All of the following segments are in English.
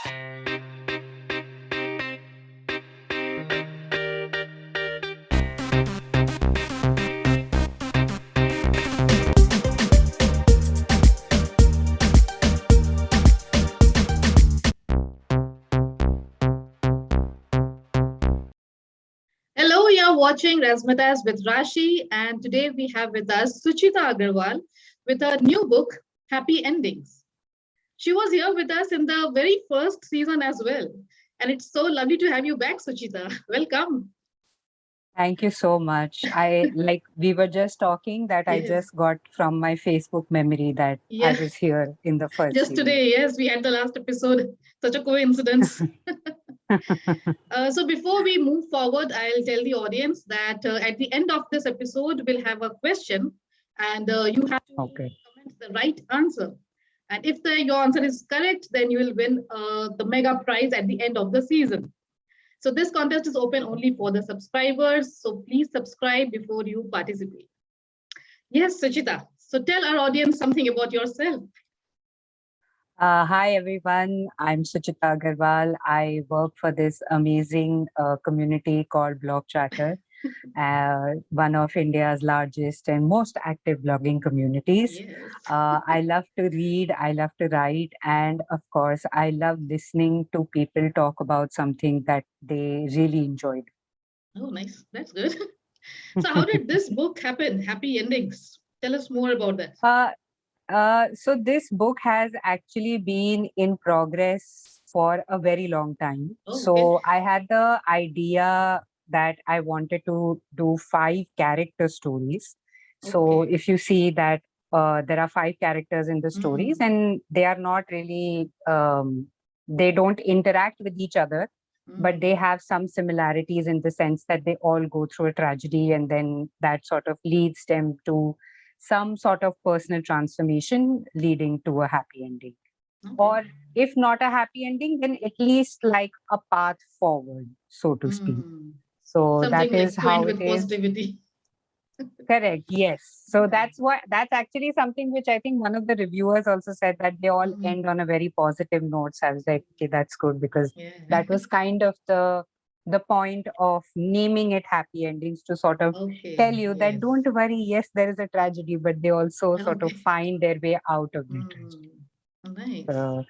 Hello, you're watching Razzmatazz with Rashi, and today we have with us Suchita Agarwal with her new book, Happy Endings. She was here with us in the very first season as well. And it's so lovely to have you back, Suchita. Welcome. Thank you so much. We were just talking that I Yes, just got from my Facebook memory that I yeah, was here in the first just season. today, yes, we had the last episode. Such a coincidence. So before we move forward, I'll tell the audience that at the end of this episode, we'll have a question, and you have to Okay. comment the right answer. And if your answer is correct, then you will win the mega prize at the end of the season. So this contest is open only for the subscribers. So please subscribe before you participate. Yes, Suchita. So tell our audience something about yourself. Hi, everyone. I'm Suchita Agarwal. I work for this amazing community called Blog Chatter, one of India's largest and most active blogging communities. Yes. I love to read, I love to write, and of course, I love listening to people talk about something that they really enjoyed. Oh, nice. That's good. So how did this book happen? Happy endings. Tell us more about that. uh, so this book has actually been in progress for a very long time. Oh, okay. So I had the idea that I wanted to do five character stories. So Okay. if you see that there are five characters in the stories, Mm, and they are not really they don't interact with each other, but they mm, have some similarities in the sense that they all go through a tragedy, and then that sort of leads them to some sort of personal transformation leading to a happy ending. okay. Or if not a happy ending, then at least like a path forward, so to speak. Mm. So that Something is like point how it with is. positivity. Correct. Yes. So Nice. that's actually something which I think one of the reviewers also said, that they all Mm, end on a very positive note. So I was like, okay, that's good, because yeah. that was kind of the point of naming it happy endings, to sort of tell Okay. you that Yes. don't worry, yes, there is a tragedy, but they also sort of Okay. find their way out of the tragedy. Mm, nice. So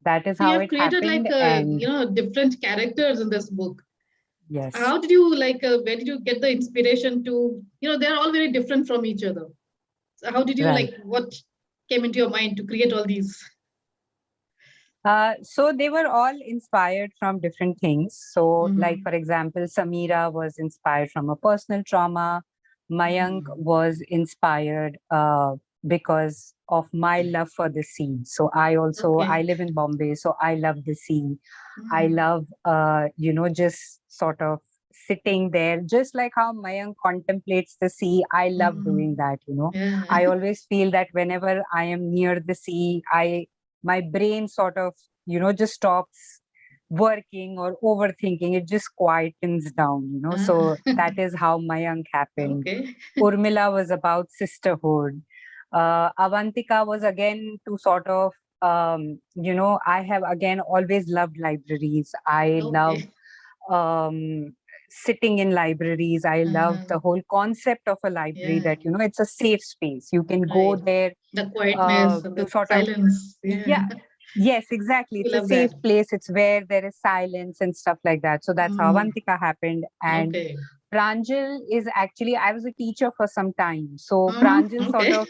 that is So you how have it created like happened. And different characters in this book. yes, How did you where did you get the inspiration to, they're all very different from each other. So how did you right. what came into your mind to create all these? So they were all inspired from different things. So, like Mm, for example, Samira was inspired from a personal trauma. Mayank mm, was inspired because of my love for the sea. So I okay. live in Bombay, so I love the sea. I Mm, love just sort of sitting there, just like how Mayank contemplates the sea. I love doing mm, that. yeah. I always feel that whenever I am near the sea, my brain sort of just stops working or overthinking. It just quietens down. Ah, So that is how Mayank happened. okay. Urmila was about sisterhood. Avantika was again to sort of I have again always loved libraries. I love Okay. um, sitting in libraries. I love Uh-huh. the whole concept of a library, Yeah. that it's a safe space. You can go Right. there The quietness and to the sort of, silence. Yeah. yeah, yes, exactly. We It's a love that. safe place. It's where there is silence and stuff like that. So that's how Mm, Avantika happened. And okay. Pranjal is actually, I was a teacher for some time. So Mm, Pranjal sort okay. of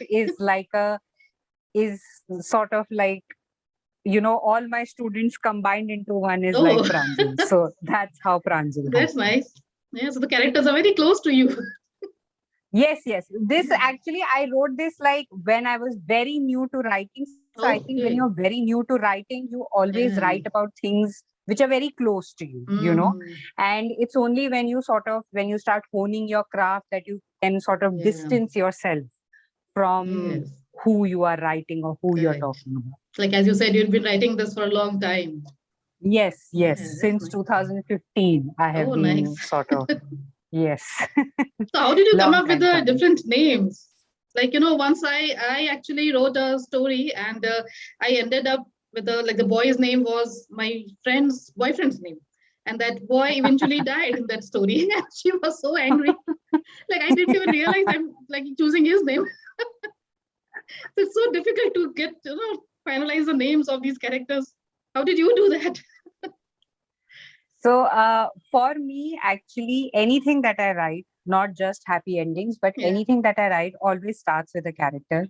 is sort of like, all my students combined into one is like Oh, Pranjal. So that's how Pranjal that's happened. nice. Yeah, so the characters are very close to you. Yes, yes. This Mm, actually, I wrote this like when I was very new to writing. So I think when you're okay. very new to writing, you always write Yeah. about things which are very close to you. Mm, And it's only when you start honing your craft, that you can sort of yeah. distance yourself from Yes. who you are writing or who you're Correct. talking about. Like as you said, you've been writing this for a long time. Yes, yes. Yeah, that's Since nice. 2015, I have Oh, nice. been sort of, yes, So how did you come long up with time the coming. different names? Like, once I actually wrote a story and I ended up whether like the boy's name was my friend's boyfriend's name, and that boy eventually died in that story. And she was so angry. Like I didn't even realize I'm like choosing his name. So it's so difficult to get finalize the names of these characters. How did you do that? So for me, actually, anything that I write, not just happy endings, but Yeah. anything that I write always starts with a character.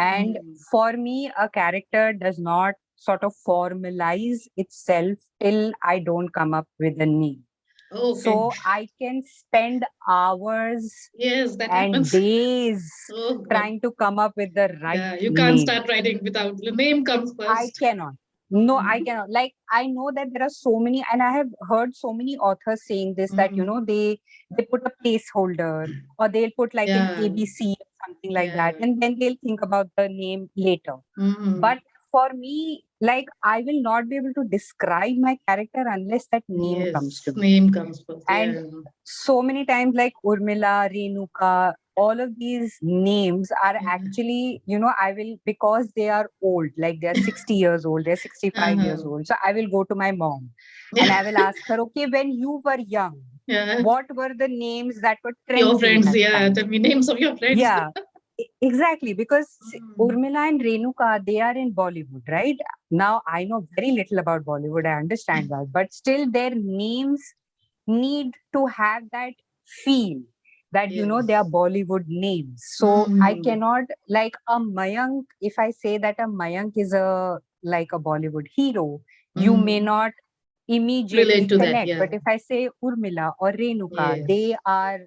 And Mm. for me, a character does not sort of formalize itself till I don't come up with a name. Okay. So I can spend hours Yes, that and happens. days Oh God. trying to come up with the right Yeah, you can't name. start writing without the name comes I first. cannot. No, I Mm. cannot. Like I know that there are so many, and I have heard so many authors saying this that Mm. they put a placeholder or they'll put like an Yeah, ABC or something like that, yeah. and then they'll think about the name later. Mm. But for me, like I will not be able to describe my character unless that name comes Yes, to me. name comes first. And Yeah. so many times, like Urmila, Renuka, all of these names are Yeah. actually, I will, because they are old, like they're 60 years old, they're 65 years Uh-huh. old. So I will go to my mom and Yeah. I will ask her, okay, when you were young, Yeah. what were the names that were Your trending friends, that yeah. time? Tell me names of your friends. Yeah, exactly. Because Mm. Urmila and Renuka, they are in Bollywood, right? Now, I know very little about Bollywood. I understand that. But still, their names need to have that feel that, they are Yes. Bollywood names. So I Mm. cannot, like a Mayank, if I say that a Mayank is like a Bollywood hero, you may Mm. not Relate immediately to that, connect. yeah. But if I say Urmila or Renuka, Yes. they are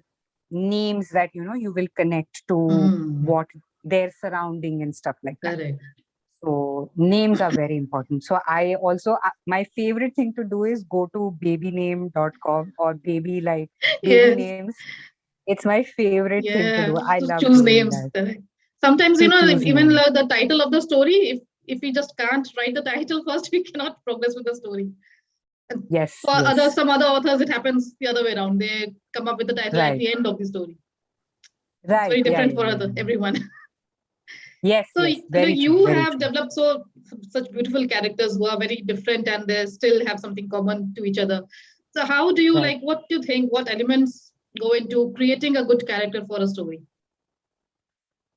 names that you will connect to Mm. what their surrounding and stuff like that. Correct. So names are very important. So I also my favorite thing to do is go to babyname.com or baby Yes. names. It's my favorite thing to Yeah. do. I To love choose doing names. that. Correct. Sometimes, To choose even names. the title of the story, if we just can't write the title first, we cannot progress with the story. And Yes, for yes. some other authors, it happens the other way around. They come up with the title at Right. the end of the story. It's Right. very Yeah, different yeah, for yeah, yeah. everyone. Yes, So yes. Very true. you Very have true. developed such beautiful characters who are very different and they still have something common to each other. So how do you Right. like? What do you think? What elements go into creating a good character for a story?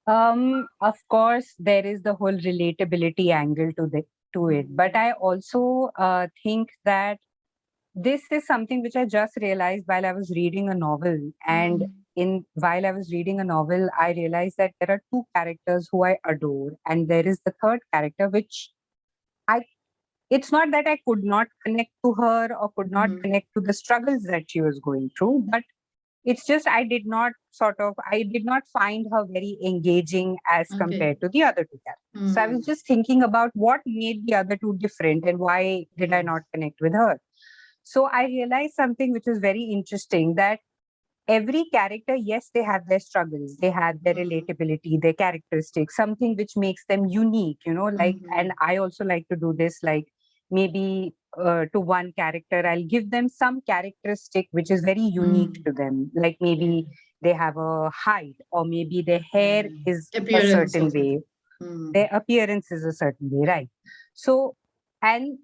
Of course, there is the whole relatability angle to it. But Mm. I also think that this is something which I just realized while I was reading a novel. And Mm. in while I was reading a novel, I realized that there are two characters who I adore, and there is the third character which I. It's not that I could not connect to her or could not Mm. connect to the struggles that she was going through, but it's just I did not find her very engaging as Okay. compared to the other two characters. So I was Mm. just thinking about what made the other two different and why did I not Yes. connect with her. So I realized something which is very interesting, that every character, yes, they have their struggles, they have their Mm. relatability, their characteristics, something which makes them unique, like, and Mm. I also like to do this, like maybe to one character, I'll give them some characteristic which is very unique Mm. to them. Like Yeah. maybe they have a height, or maybe their hair Mm. is a Appearance or certain something. way, Mm. their appearance is a certain way, right? So, and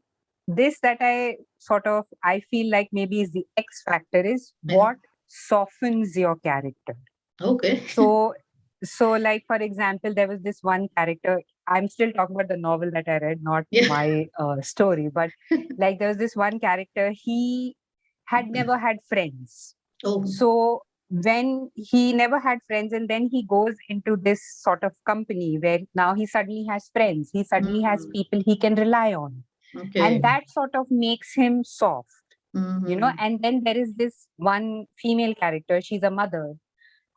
this that I feel like maybe is the X factor is Yeah. what softens your character. Okay. So, so like for example, there was this one character. I'm still talking about the novel that I read, not Yeah. my story, but like there was this one character. He had never had friends. Oh. So when he never had friends, and then he goes into this sort of company where now he suddenly has friends, he suddenly has Mm. people he can rely on, and Okay. that sort of makes him soft, Mm-hmm. and then there is this one female character, she's a mother,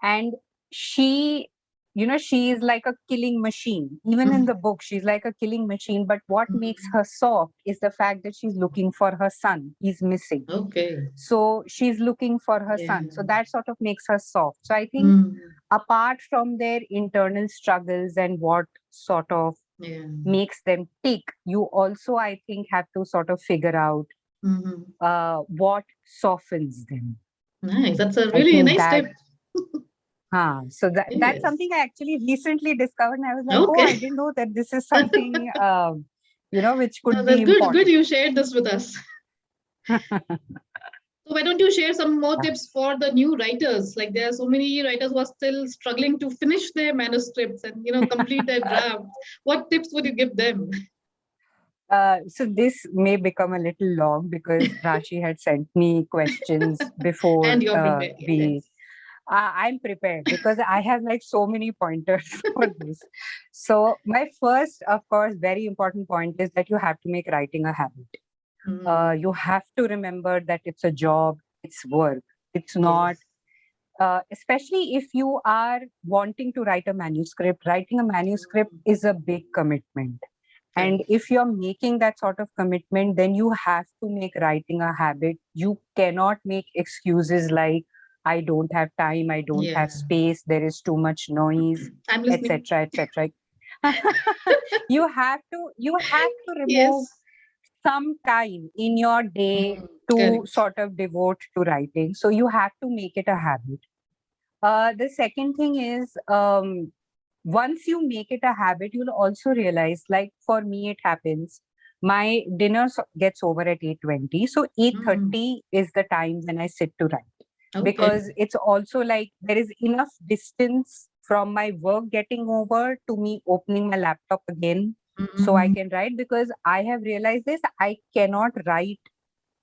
and she she is like a killing machine. Even in the book she's like a killing machine, but what makes Mm. her soft is the fact that she's looking for her son, he's missing. Okay. So she's looking for her Yeah. son, so that sort of makes her soft. So I think Mm. apart from their internal struggles and what sort of Yeah. makes them tick, you also, I think, have to sort of figure out Mm-hmm. what softens them. Nice. That's a I really think nice that tip. so that's Yes. something I actually recently discovered, and I was like, oh, I Okay. didn't know that this is something which No, could be that's good. Good, important. you shared this with us. So why don't you share some more Yeah. tips for the new writers? Like there are so many writers who are still struggling to finish their manuscripts and complete their drafts. What tips would you give them? So this may become a little long because Rashi had sent me questions before And you're prepared. we. I'm prepared because I have like so many pointers for this. So my first, of course, very important point is that you have to make writing a habit. Mm, You have to remember that it's a job, it's work. It's not, yes. especially if you are wanting to write a manuscript. Writing a manuscript Mm, is a big commitment. And correct. if you're making that sort of commitment, then you have to make writing a habit. You cannot make excuses like, I don't have time, I don't Yeah. have space, there is too much noise, I'm listening. etc., etc. You have to remove Yes. some time in your day Mm, to correct. sort of devote to writing. So you have to make it a habit. The second thing is, once you make it a habit, you'll also realize, like for me, it happens. My dinner gets over at 8:20. So Mm, 8:30 is the time when I sit to write, okay. because it's also like there is enough distance from my work getting over to me opening my laptop again so I Mm, can write, because I have realized this, I cannot write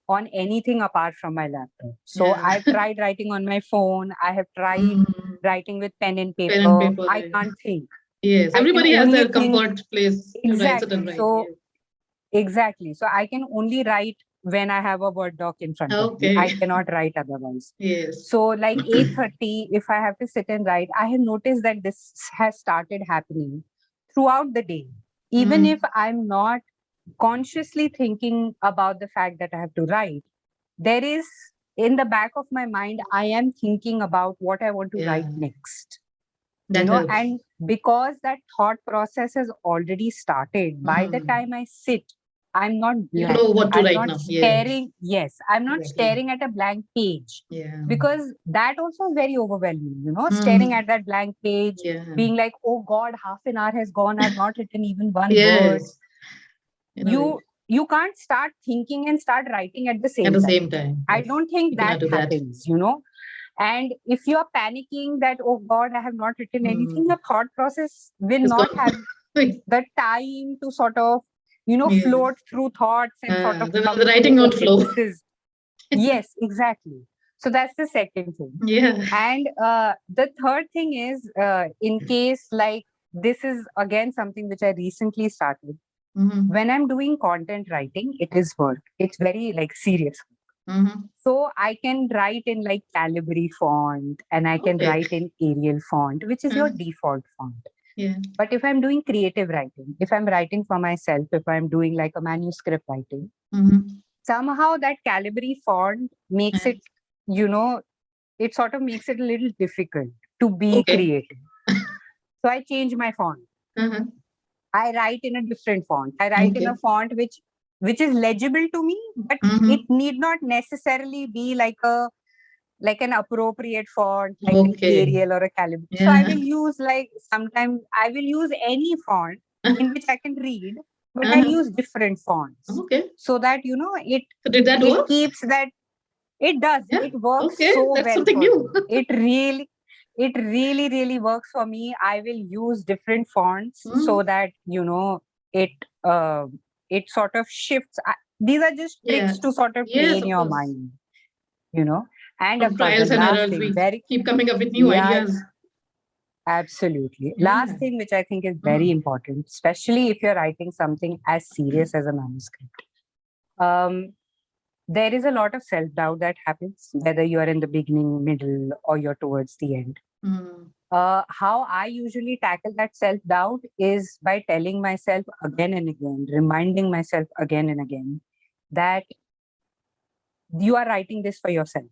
on anything apart from my laptop. So yeah. I've tried writing on my phone. I have tried Mm, writing with pen and pen and paper. paper. I Yeah. can't think. Yes. I can Everybody has only their think. comfort place to write, sit and Exactly. write. So Yes. exactly. So I can only write when I have a Word doc in front of me. Okay. I cannot write otherwise. Yes. So like 8:30, if I have to sit and write, I have noticed that this has started happening throughout the day. Even if Mm, I'm not consciously thinking about the fact that I have to write, there is, in the back of my mind, I am thinking about what I want to yeah. write next. That helps. And because that thought process has already started, by the Mm, time I sit, I'm not you know blank. what to I'm write not now. Yes. staring. Yes, I'm not Exactly. staring at a blank page, Yeah. because that also is very overwhelming, staring Mm, at that blank page, yeah. being like, oh God, half an hour has gone. I've not written even one word. Yes. You you can't start thinking and start writing at the At same the time. same time. I Yes. don't think You that cannot do that. happens. And if you're panicking that, oh God, I have not written anything, Mm, your thought process will it's not gone. have the time to sort of, Yes. float through thoughts and sort of The come to, writing won't okay, flow. this is, yes, exactly. So that's the second thing. Yeah. And the third thing is, in case like this is again something which I recently started. Mm-hmm. When I'm doing content writing, it is work. It's very like serious. Mm-hmm. So I can write in like Calibri font and I can Okay. write in Arial font, which is your Uh, default font. yeah. But if I'm doing creative writing, if I'm writing for myself, if I'm doing like a manuscript writing, Mm-hmm. somehow that Calibri font makes it, you know, it sort of makes it a little difficult to be Okay. creative. So I change my font. Uh-huh. I write in a different font. I write in a Okay. font which is legible to me, but it Mm-hmm. need not necessarily be like an appropriate font, like an Okay. Arial or a Calibri. So I Yeah. will use like sometimes I will use any font in which I can read, but I'll Uh-huh. use different fonts Okay. so that it So did that it work? keeps that. It does. Yeah. It works Okay. so That's well something for new. me. It really, really works for me. I will use different fonts so Mm. that it uh, it sort of shifts. These are just Yeah. tricks to sort of play Yes, in of your course. mind, you know. And From of course, the trials and last errors, thing, we very, keep coming up with new yeah, ideas. absolutely. Yeah. Last thing, which I think is very Mm. important, especially if you're writing something as serious as a manuscript. Um, there is a lot of self doubt that happens, whether you are in the beginning, middle, or you're towards the end. Mm. How I usually tackle that self doubt is by telling myself again and again, reminding myself again and again that you are writing this for yourself.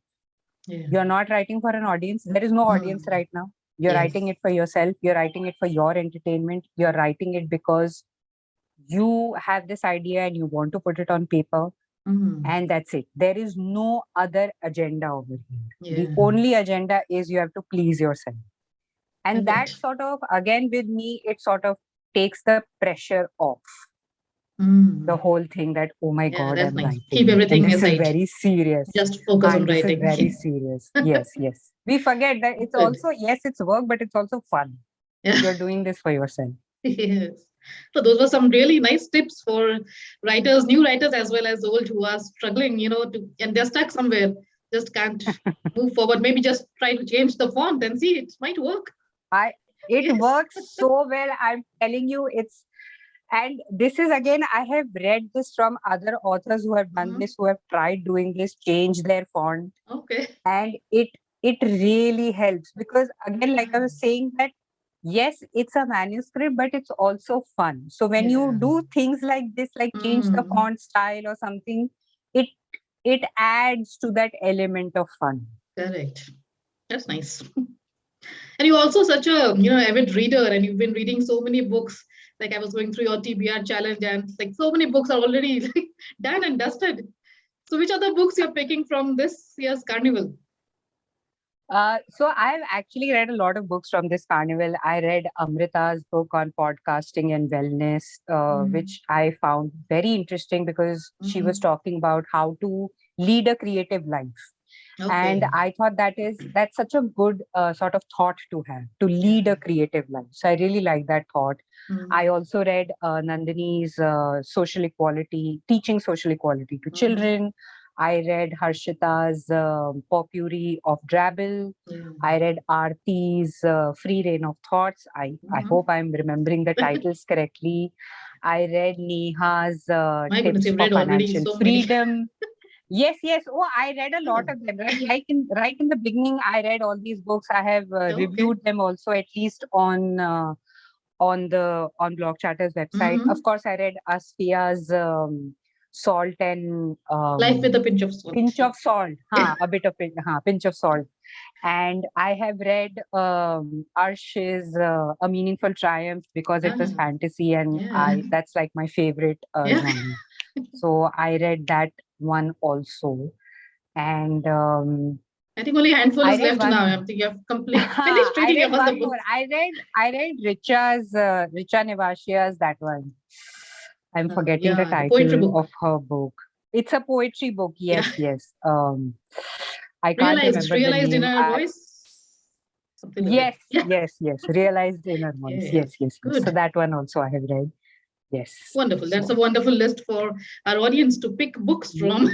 Yeah. You're not writing for an audience. There is no audience Mm. right now. You're Yes. writing it for yourself. You're writing it for your entertainment. You're writing it because you have this idea and you want to put it on paper. Mm. And that's it. There is no other agenda over here. The Yeah. only agenda is you have to please yourself. And that Correct. sort of, again, with me, it sort of takes the pressure off. the Mm. whole thing that, oh my Yeah, God, that's I'm nice. Keep writing. And everything this is aside. very serious. Just focus on And this is writing. very serious. Yes, yes. We forget that it's Good. also, yes, it's work, but it's also fun. Yeah. You're doing this for yourself. Yes. So those were some really nice tips for writers, new writers as well as old who are struggling, and they're stuck somewhere, just can't move forward. Maybe just try to change the font and see it might work. I It Yes. works so well. I'm telling you, and this is again, I have read this from other authors who have done Mhm. this, who have tried doing this, change their font, Okay. and it really helps because again, like I was saying, that yes, it's a manuscript, but it's also fun. So when you Yeah. do things like this, like change the Mm. font style or something, it it adds to that element of fun. Correct. That's nice. And you're also such a avid reader, and you've been reading so many books. Like I was going through your TBR challenge, and like so many books are already like, done and dusted. So which other books you're picking from this year's carnival? So I've actually read a lot of books from this carnival. I read Amrita's book on podcasting and wellness, Mm. which I found very interesting because she was Mhm. talking about how to lead a creative life. And Okay. I thought that's such a good sort of thought to have, to Yeah. lead a creative life. So I really like that thought. I Mm. also read Nandini's social equality, teaching social equality to Mhm. children. I read Harshita's Potpourri of Drabble. Yeah. I read Aarti's Free Reign of Thoughts. I Mhm. hope I'm remembering the titles correctly. I read Neha's My goodness, Tips you've for read already Financial so many. Freedom. Yes, yes. Oh, I read a lot Oh, of them. Right in the beginning, I read all these books. I have okay. reviewed them also, at least on Blog Chatter's website. Of Mhm. course, I read Asfia's Salt and Life with a pinch of salt. Pinch of Salt. Yeah. A bit of pinch of salt. And I have read Arsh's A Meaningful Triumph because it was Ah, fantasy, and yeah. I that's like my favorite Yeah. genre. So I read that one also. And I think only a handful I is read left now. one. I think you have complete finished I reading read all the one more. books. I read Richa Nevashia's, that one. I'm forgetting the Yeah, the poetry title book. of her book. It's a poetry book. Yeah. Yes, yes. I can't remember the Realized in name. her voice. Something like that. Yes, Yeah. yes, yes. Realized Inner Voice. Yes. Yes, yes, yes. So Good. that one also I have read. Yes. Wonderful. That's a So wonderful list for our audience to pick books ye- from.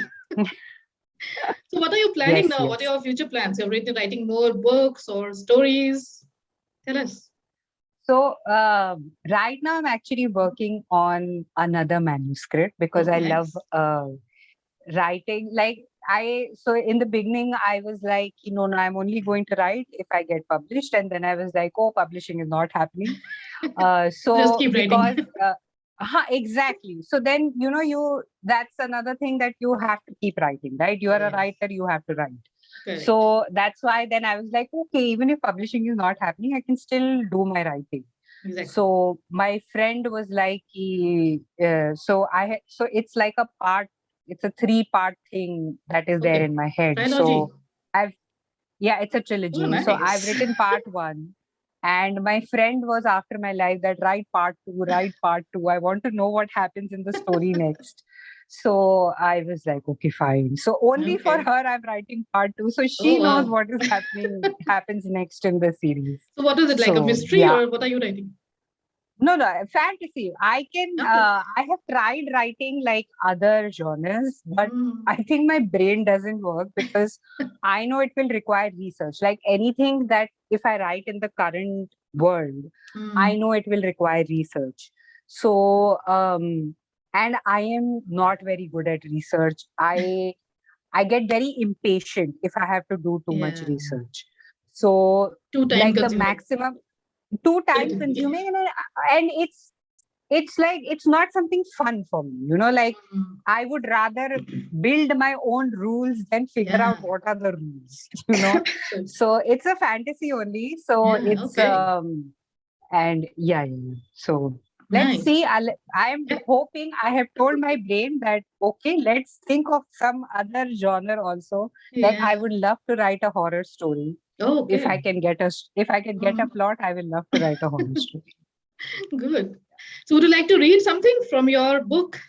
So, what are you planning yes, now? What are yes. your future plans? You're writing more books or stories? Tell us. So right now I'm actually working on another manuscript because Oh, I love nice. writing. Like so in the beginning I was like, no, I'm only going to write if I get published, and then I was like, oh, publishing is not happening. Just So keep because writing. exactly. So then you that's another thing, that you have to keep writing, right? You are a Yes, writer, you have to write. correct. So that's why then I was like, okay, even if publishing is not happening, I can still do my writing. Exactly. So my friend was like, so it's like it's a 3-part thing that is there Okay. in my head. So Trilogy. I've yeah, it's a Oh, trilogy. So I've nice. written part one, and my friend was after my life that write part two, write part two. I want to know what happens in the story next. So I was like, okay, fine. So only for Okay. her, I'm writing part two. So she Oh, knows wow. what is happens next in the series. So, what is it like? A So mystery yeah, or what are you writing? no, no, fantasy. Okay. I have tried writing like other genres, but Mm, I think my brain doesn't work because I know it will require research. Like anything that if I write in the current world, I mm, know it will require research. So, and I am not very good at research. I get very impatient if I have to do too much yeah. research. So, Too time like the consuming. maximum too time Yeah. consuming, and it's like it's not something fun for me, like Mm, I would rather build my own rules than figure out yeah. what are the rules. Good. So it's a fantasy only, so Yeah. it's Okay. and yeah, yeah, yeah. So let's Nice. see. I am Yeah. hoping, I have told my brain that okay, let's think of some other genre also. Like Yeah. I would love to write a horror story. Okay. If I can get a Mhm. plot, I will love to write a horror story. Good. So would you like to read something from your book?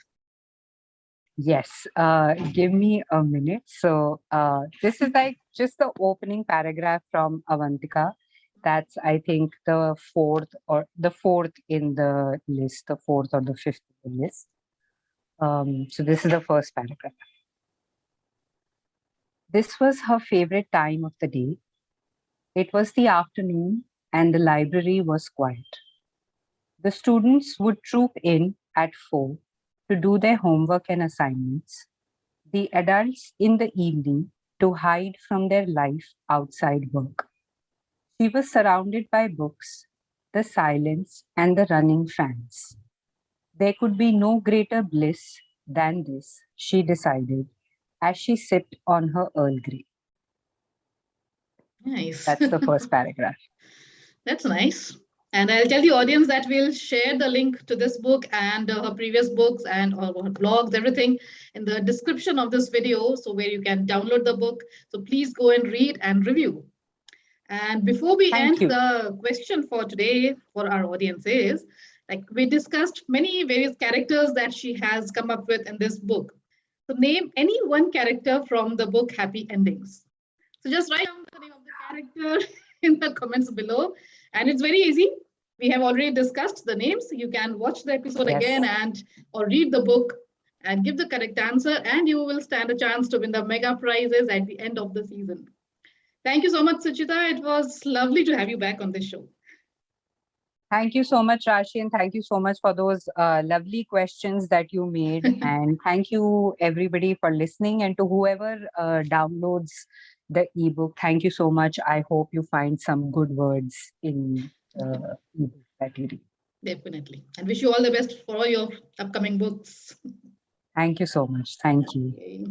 Yes, give me a minute. So, this is like just the opening paragraph from Avantika. That's, I think, the fourth in the list, the fourth or the fifth in the list. So, this is the first paragraph. This was her favorite time of the day. It was the afternoon, and the library was quiet. The students would troop in at 4 to do their homework and assignments, the adults in the evening to hide from their life outside work. She was surrounded by books, the silence, and the running fans. There could be no greater bliss than this, she decided, as she sipped on her Earl Grey. Nice. That's the first paragraph. That's nice. And I'll tell the audience that we'll share the link to this book and her previous books and all her blogs, everything in the description of this video. So, where you can download the book. So, please go and read and review. And before we Thank end, you. the question for today for our audience is like we discussed many various characters that she has come up with in this book. So, name any one character from the book Happy Endings. So just write down the name of the character in the comments below. And it's very easy. We have already discussed the names. You can watch the episode Yes. again and or read the book and give the correct answer, and you will stand a chance to win the mega prizes at the end of the season. Thank you so much, Suchita. It was lovely to have you back on this show. Thank you so much, Rashi, and thank you so much for those lovely questions that you made. And thank you, everybody, for listening. And to whoever downloads the ebook, thank you so much. I hope you find some good words in the ebook that you read. Definitely. And wish you all the best for all your upcoming books. Thank you so much. Thank you. Okay.